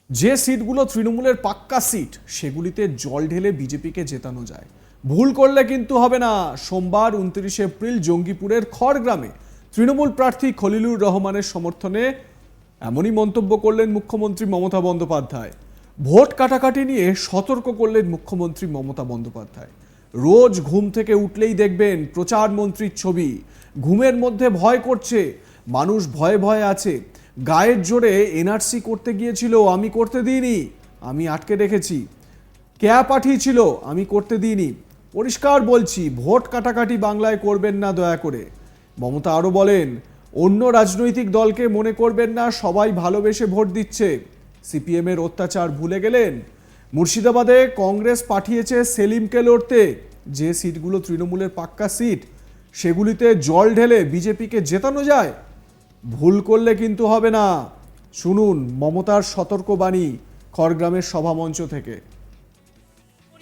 যে সিটগুলো তৃণমূলের পাক্কা সিট সেগুলিতে জল ঢেলে বিজেপিকে জেতানো যায়। ভুল করলে কিন্তু হবে না। সোমবার 29 এপ্রিল জঙ্গিপুরের খড়গ্রামে তৃণমূল প্রার্থী খলিলুর রহমানের সমর্থনে এমনই মন্তব্য করলেন মুখ্যমন্ত্রী মমতা বন্দ্যোপাধ্যায়। ভোট কাটাকাটি নিয়ে সতর্ক করলেন মুখ্যমন্ত্রী মমতা বন্দ্যোপাধ্যায়। রোজ ঘুম থেকে উঠলেই দেখবেন প্রচার মন্ত্রীর ছবি। ঘুমের মধ্যে ভয় করছে, মানুষ ভয়ে ভয়ে আছে। গায়ের জোরে এনআরসি করতে গিয়েছিল, আমি করতে দিইনি, আমি আটকে রেখেছি। ক্যা পাঠিয়েছিল, আমি করতে দিইনি। পরিষ্কার বলছি, ভোট কাটাকাটি বাংলায় করবেন না দয়া করে। মমতা আরও বলেন, অন্য রাজনৈতিক দলকে মনে করবেন না, সবাই ভালোবেসে ভোট দিচ্ছে। সিপিএমের অত্যাচার ভুলে গেলেন? মুর্শিদাবাদে কংগ্রেস পাঠিয়েছে সেলিমকে লড়তে। যে সিটগুলো তৃণমূলের পাক্কা সিট সেগুলিতে জল ঢেলে বিজেপিকে জেতানো যায়। ভুল করলে কিন্তু হবে না। শুনুন মমতার সতর্কবাণী খড়গ্রামের সভামঞ্চ থেকে।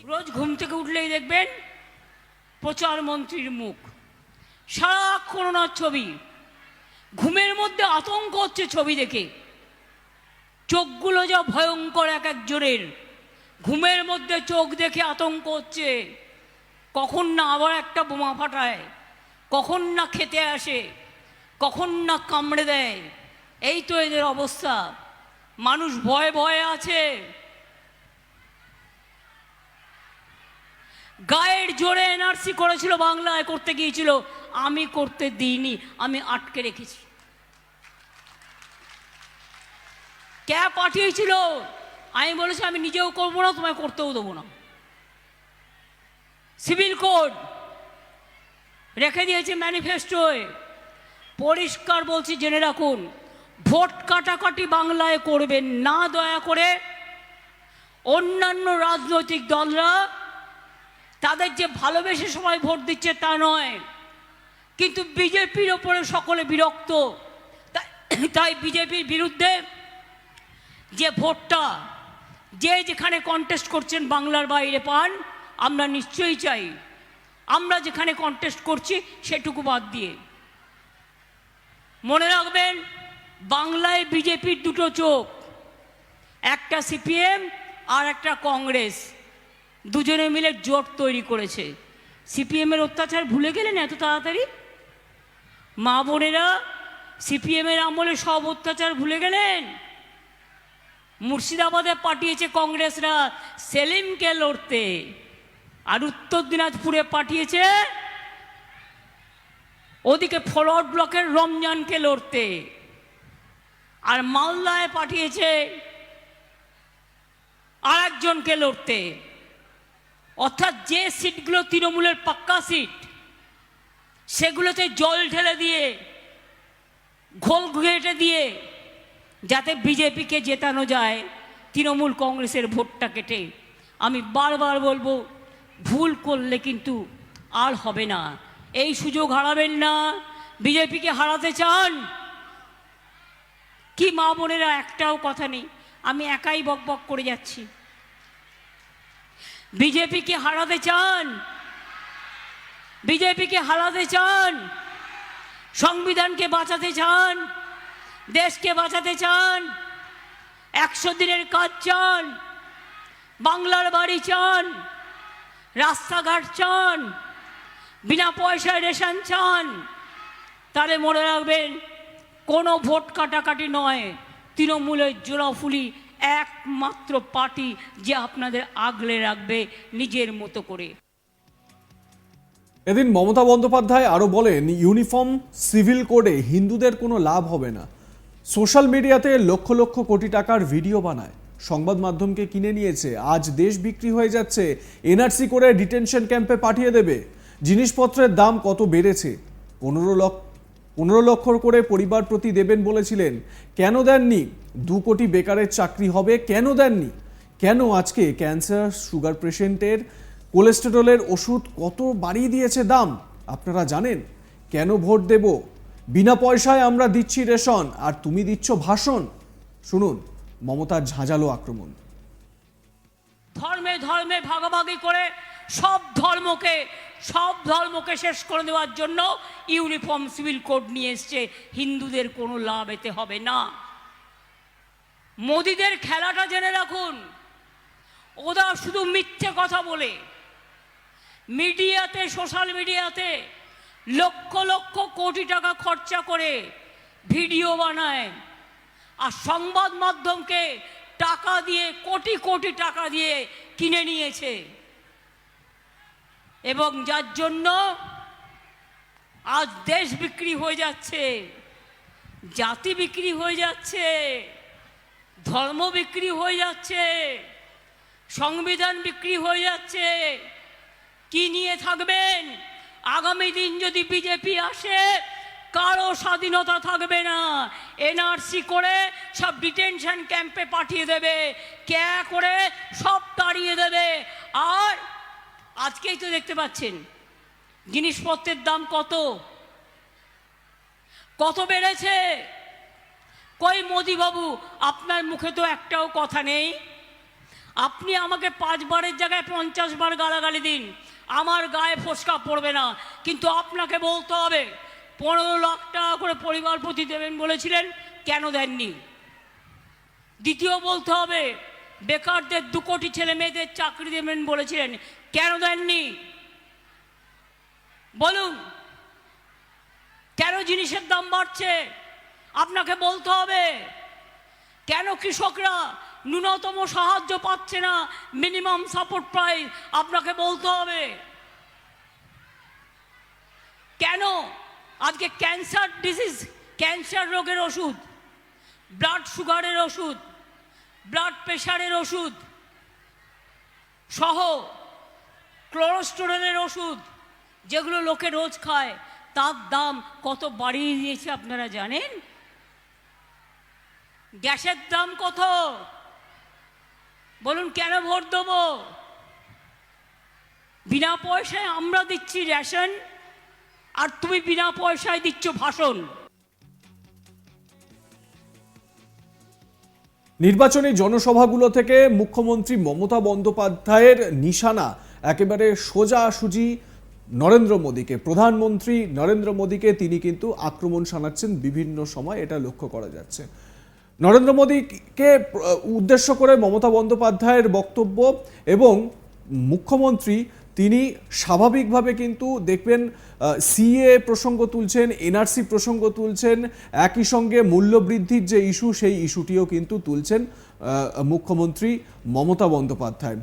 রোজ ঘুম থেকে উঠলেই দেখবেন প্রচার মন্ত্রীর মুখ, সারাক্ষণ ওনার ছবি। ঘুমের মধ্যে আতঙ্ক হচ্ছে ছবি দেখে, চোখগুলো যা ভয়ঙ্কর এক একজনের। ঘুমের মধ্যে চোখ দেখে আতঙ্ক হচ্ছে, কখন না আবার একটা বোমা ফাটায়, কখন না খেতে আসে, কখন না কামড়ে দেয়। এই তো এদের অবস্থা। মানুষ ভয়ে ভয়ে আছে। গায়ের জোরে এনআরসি করেছিল, বাংলায় করতে গিয়েছিল, আমি করতে দিইনি, আমি আটকে রেখেছি। ক্যা পাঠিয়েছিল, আমি বলেছি আমি নিজেও করবো না, তোমায় করতেও দেবো না। সিভিল কোড রেখে দিয়েছে ম্যানিফেস্টোয়। পরিষ্কার বলছি, জেনে রাখুন, ভোট কাটাকাটি বাংলায় করবেন না দয়া করে। অন্যান্য রাজনৈতিক দলরা তাদের যে ভালোবেসে সবাই ভোট দিচ্ছে তা নয়, কিন্তু বিজেপির ওপরে সকলে বিরক্ত। তাই বিজেপির বিরুদ্ধে যে ভোটটা যে যেখানে কন্টেস্ট করছেন বাংলার বাইরে পান, আমরা নিশ্চয়ই চাই। আমরা যেখানে কন্টেস্ট করছি সেটুকু বাদ দিয়ে। মনে রাখবেন, বাংলায় বিজেপির দুটো চোখ, একটা সিপিএম আর একটা কংগ্রেস। দুজনে মিলে জোট তৈরি করেছে। সিপিএমের অত্যাচার ভুলে গেলেন এত তাড়াতাড়ি? মা বোনেরা, সিপিএমের আমলে সব অত্যাচার ভুলে গেলেন? মুর্শিদাবাদে পাঠিয়েছে কংগ্রেসরা সেলিমকে লড়তে, আর উত্তর দিনাজপুরে পাঠিয়েছে ওদিকে ফরওয়ার্ড ব্লকের রমজানকে লড়তে, আর মালদায় পাঠিয়েছে আর একজনকে লড়তে। অর্থাৎ যে সিটগুলো তৃণমূলের পাক্কা সিট সেগুলোতে জল ঢেলে দিয়ে, ঘোল ঘেটে দিয়ে, যাতে বিজেপিকে জেতানো যায় তৃণমূল কংগ্রেসের ভোটটা কেটে। আমি বারবার বলবো, ভুল করলে কিন্তু আর হবে না। এই সুযোগ হারাবেন না। বিজেপিকে হারাতে চান কি মা বোনেরা? একটাও কথা নেই, আমি একাই বকবক করে যাচ্ছি। বিজেপিকে হারাতে চান, বিজেপিকে হারাতে চান, সংবিধানকে বাঁচাতে চান, দেশকে বাঁচাতে চান, 100 দিনের কাজ চান, বাংলার বাড়ি চান, রাস্তাঘাট চান, বিনা পয়সায় রেশন চান, তাহলে মনে রাখবেন, কোনো ভোট কাটাকাটি নয়, তৃণমূলের জোড়াফুলি একমাত্র পার্টি যে আপনাদের আগলে রাখবে নিজের মতো করে। এদিন মমতা বন্দ্যোপাধ্যায় আরও বলেন, ইউনিফর্ম সিভিল কোডে হিন্দুদের কোনো লাভ হবে না। সোশ্যাল মিডিয়াতে লক্ষ লক্ষ কোটি টাকার ভিডিও বানায়, সংবাদ মাধ্যমকে কিনে নিয়েছে, আজ দেশ বিক্রি হয়ে যাচ্ছে। এনআরসি করে ডিটেনশন ক্যাম্পে পাঠিয়ে দেবে। জিনিসপত্রের দাম কত বেড়েছে, 15 লক্ষ করে পরিবার প্রতি দেবেন বলেছিলেন, কেন দেননি? 2 কোটি বেকারের চাকরি হবে, কেন দেননি? কেন আজকে ক্যান্সার, সুগার পেশেন্টের কোলেস্টেরলের ওষুধ কত বাড়িয়ে দিয়েছে দাম আপনারা জানেন? কেন ভোট দেব? বিনা পয়সায় আমরা দিচ্ছি রেশন, আর তুমি দিচ্ছ ভাষণ। শুনুন মমতার ঝাঁঝালো আক্রমণ। ধর্মে ধর্মে ভাগাভাগি করে সব ধর্মকে শেষ করে দেওয়ার জন্য ইউনিফর্ম সিভিল কোড নিয়ে এসছে। হিন্দুদের কোনো লাভ এতে হবে না। মোদিদের খেলাটা জেনে রাখুন, ওরা শুধু মিথ্যে কথা বলে মিডিয়াতে, সোশ্যাল মিডিয়াতে লক্ষ লক্ষ কোটি টাকা খরচা করে ভিডিও বানায়, আর সংবাদ মাধ্যমকে টাকা দিয়ে, কোটি কোটি টাকা দিয়ে কিনে নিয়েছে, এবং যার জন্য আজ দেশ বিক্রি হয়ে যাচ্ছে, জাতি বিক্রি হয়ে যাচ্ছে, ধর্ম বিক্রি হয়ে যাচ্ছে, সংবিধান বিক্রি হয়ে যাচ্ছে। কি নিয়ে থাকবেন? আগামী দিন যদি বিজেপি আসে, কারো স্বাধীনতা থাকবে না। এনআরসি করে সব ডিটেনশন ক্যাম্পে পাঠিয়ে দেবে, ক্যা করে সব তাড়িয়ে দেবে। আর আজকেই তো দেখতে পাচ্ছেন জিনিসপত্রের দাম কত কত বেড়েছে। কই মোদি বাবু, আপনার মুখে তো একটাও কথা নেই। আপনি আমাকে 5 বারের জায়গায় 50 বার গালাগালি দিন, আমার গায়ে ফোসকা পড়বে না, কিন্তু আপনাকে বলতে হবে 15 লাখ টাকা করে পরিবার প্রতি দেবেন বলেছিলেন, কেন দেননি? দ্বিতীয় বলতে হবে বেকারদের 2 কোটি ছেলে মেয়েদের চাকরি দেবেন বলেছিলেন, কেন দেননি? বলুন, কেন জিনিসের দাম বাড়ছে? আপনাকে বলতে হবে। কেন কৃষকরা ন্যূনতম সাহায্য পাচ্ছে না, মিনিমাম সাপোর্ট প্রাইস? আপনাকে বলতে হবে। কেন আজকে ক্যান্সার ডিজিজ, ক্যান্সার রোগের ওষুধ, ব্লাড সুগারের ওষুধ, ব্লাড প্রেশারের ওষুধ সহ কোলেস্টেরলের ওষুধ, যেগুলো লোকে রোজ খায়, তার দাম কত বাড়িয়ে দিয়েছে আপনারা জানেন? গ্যাসের দাম কত? বলুন, কেন ভোট দেবো? বিনা পয়সায় আমরা দিচ্ছি রেশন, আর তুমি বিনা পয়সায় দিচ্ছ ভাষণ। নির্বাচনী জনসভাগুলো থেকে মুখ্যমন্ত্রী মমতা বন্দ্যোপাধ্যায়ের নিশানা একেবারে সোজাসুজি নরেন্দ্র মোদীকে, প্রধানমন্ত্রী নরেন্দ্র মোদীকে তিনি কিন্তু আক্রমণ শানাচ্ছেন বিভিন্ন সময়, এটা লক্ষ্য করা যাচ্ছে। নরেন্দ্র মোদীকে উদ্দেশ্য করে মমতা বন্দ্যোপাধ্যায়ের বক্তব্য, এবং মুখ্যমন্ত্রী তিনি স্বাভাবিকভাবে কিন্তু দেখবেন সিএ প্রসঙ্গ তুলছেন, এনআরসি প্রসঙ্গ তুলছেন, একই সঙ্গে মূল্যবৃদ্ধির যে ইস্যু, সেই ইস্যুটিও কিন্তু তুলছেন মুখ্যমন্ত্রী মমতা বন্দ্যোপাধ্যায়।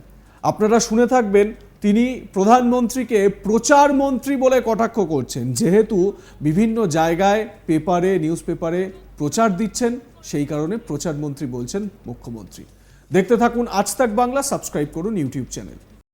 আপনারা শুনে থাকবেন তিনি প্রধানমন্ত্রীকে প্রচার মন্ত্রী বলে কটাক্ষ করছেন, যেহেতু বিভিন্ন জায়গায় পেপারে, নিউজ পেপারে প্রচার দিচ্ছেন, সেই কারণে প্রচার মন্ত্রী বলছেন মুখ্যমন্ত্রী। দেখতে থাকুন আজ তাক বাংলা, সাবস্ক্রাইব করুন ইউটিউব চ্যানেল।